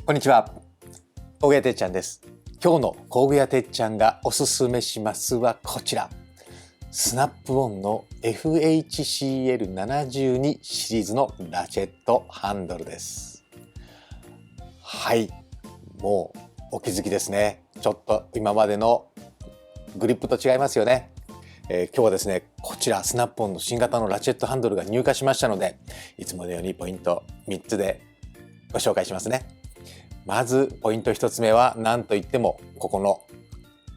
こんにちは、工具屋てっちゃんです。今日の工具屋てっちゃんがおすすめしますはこちら、スナップオンの FHCL72 シリーズのラチェットハンドルです。はい、もうお気づきですね。ちょっと今までのグリップと違いますよね。今日はですね、こちらスナップオンの新型のラチェットハンドルが入荷しましたので、いつものようにポイント3つでご紹介しますね。まずポイント1つ目は何といってもここの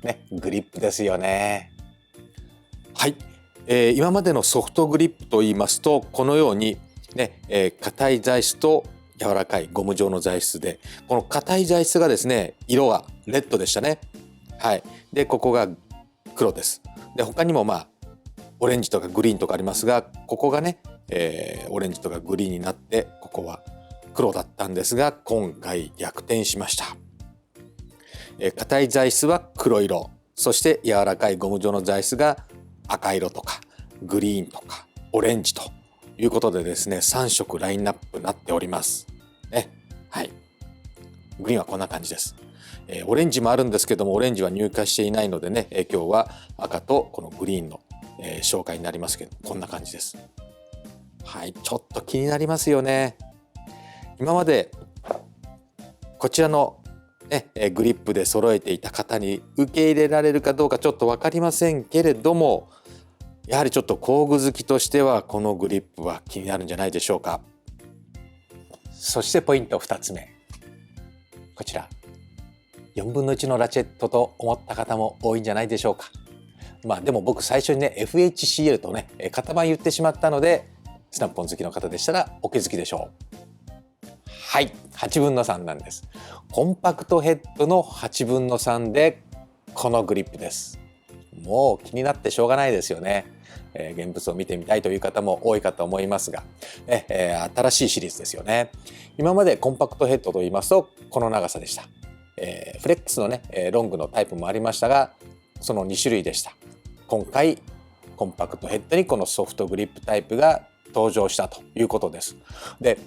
ねグリップですよね。はい、今までのソフトグリップと言いますとこのようにね、硬い材質と柔らかいゴム状の材質で、この硬い材質がですね色がレッドでしたね。はい、でここが黒です。で他にもオレンジとかグリーンとかありますが、ここがね、オレンジとかグリーンになってここは黒だったんですが、今回逆転しました。硬い材質は黒色、そして柔らかいゴム状の材質が赤色とかグリーンとかオレンジということでですね、3色ラインナップになっておりますね。はい、グリーンはこんな感じです。オレンジもあるんですけども、オレンジは入荷していないのでね、今日は赤とこのグリーンの、紹介になりますけど、こんな感じです。はい、ちょっと気になりますよね。今までこちらの、グリップで揃えていた方に受け入れられるかどうかちょっと分かりませんけれども、やはりちょっと工具好きとしてはこのグリップは気になるんじゃないでしょうか。そしてポイント2つ目、こちら4分の1のラチェットと思った方も多いんじゃないでしょうか。でも僕最初にね FHCL とね型番言ってしまったので、スナップオン好きの方でしたらお気づきでしょう。はい、8分の3なんです。コンパクトヘッドの8分の3でこのグリップです。もう気になってしょうがないですよね。現物を見てみたいという方も多いかと思いますが、新しいシリーズですよね。今までコンパクトヘッドと言いますとこの長さでした。フレックスのねロングのタイプもありましたが、その2種類でした。今回コンパクトヘッドにこのソフトグリップタイプが登場したということです。で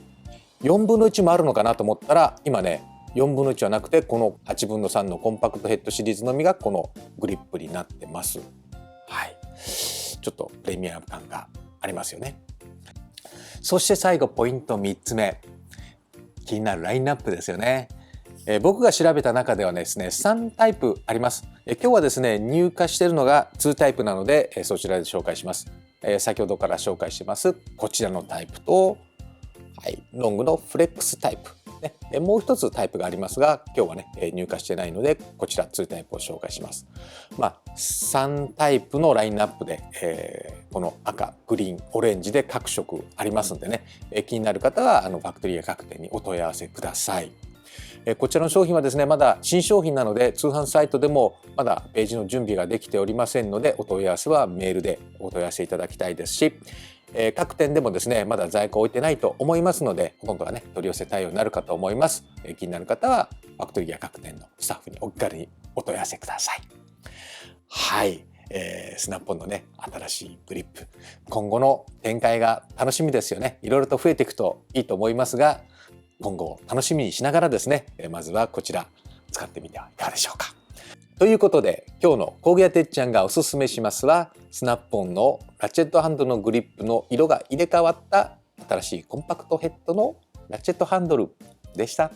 4分の1もあるのかなと思ったら、今ね4分の1はなくてこの8分の3のコンパクトヘッドシリーズのみがこのグリップになってます。はい、ちょっとプレミアム感がありますよね。そして最後ポイント3つ目、気になるラインナップですよね。僕が調べた中ではですね3タイプあります。今日はですね入荷しているのが2タイプなので、そちらで紹介します。先ほどから紹介してますこちらのタイプと、はい、ロングのフレックスタイプ、ね、もう一つタイプがありますが、今日はね入荷してないのでこちら2タイプを紹介します。3タイプのラインナップで、この赤、グリーン、オレンジで各色ありますんでね、気になる方はファクトリーや各店にお問い合わせください。こちらの商品はですねまだ新商品なので、通販サイトでもまだページの準備ができておりませんので、お問い合わせはメールでお問い合わせいただきたいですし、各店でもですねまだ在庫置いてないと思いますので、今度はね取り寄せ対応になるかと思います。気になる方はファクトリーや各店のスタッフにお気軽にお問い合わせください。はい、スナップオンのね新しいグリップ、今後の展開が楽しみですよね。いろいろと増えていくといいと思いますが、今後を楽しみにしながらですね、まずはこちら使ってみてはいかがでしょうか。ということで今日の工具屋てっちゃんがおすすめしますは、スナップオンのラチェットハンドルのグリップの色が入れ替わった新しいコンパクトヘッドのラチェットハンドルでした。